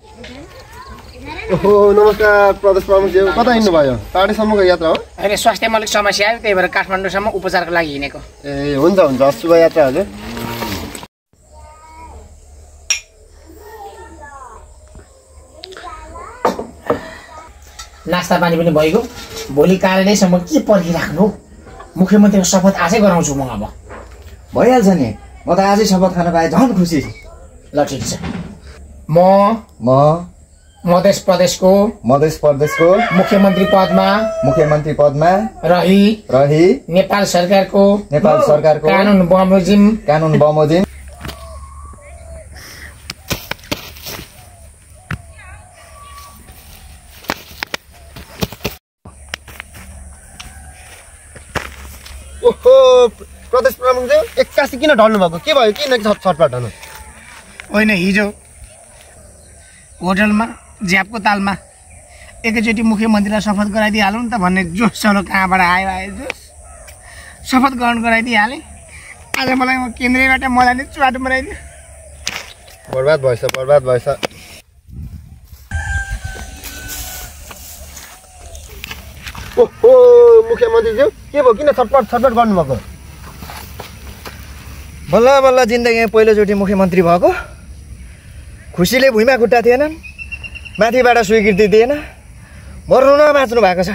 ओहो नमस्कार प्रदेश प्रमुखज्यू, कता हिँड्नुभयो? टाढीसम्मको यात्रा हो? होइन स्वास्थ्यमा अलिक समस्या आयो, त्यही भएर काठमाडौँसम्म उपचारको लागि हिँडेको। ए हुन्छ हुन्छ, शुभ यात्रा हजुर। नास्ता पानी पनि भइगयो। भोलि कार्यालयसम्म के पर्खिराख्नु? मुख्यमन्त्रीको शपथ आजै गराउँछु म। अब भइहाल्छ नि, म त आजै शपथ खान पाएँ, झन् खुसी। ल ठिक छ। म मध्य प्रदेशको मुख्यमन्त्री पदमा रही नेपाल सरकारको कानुन बमोजिम ओहो प्रदेश प्रमुखज्यू, एक्कासी किन ढल्नु भएको? के भयो? किन छटपट हुनु? होइन, हिजो होटलमा ज्यापको तालमा एकैचोटि मुख्यमन्त्रीलाई शपथ गराइदिइहालौँ नि त भन्ने जोस चलो कहाँबाट आयो जोस। शपथ ग्रहण गराइदिइहालेँ। आज मलाई केन्द्रबाट मलाई नै चुवाटो बनाइदियो। बर्बाद भएछ। ओहो मुख्यमन्त्रीज्यू, के भयो? किन छटपट गर्नुभएको? बल्ल बल्ल जिन्दगीमा पहिलोचोटि मुख्यमन्त्री भएको। खुसीले भुइँमा खुट्टा थिएनन्, माथिबाट स्वीकृति दिएन। मर्नु न बाँच्नु भएको छ।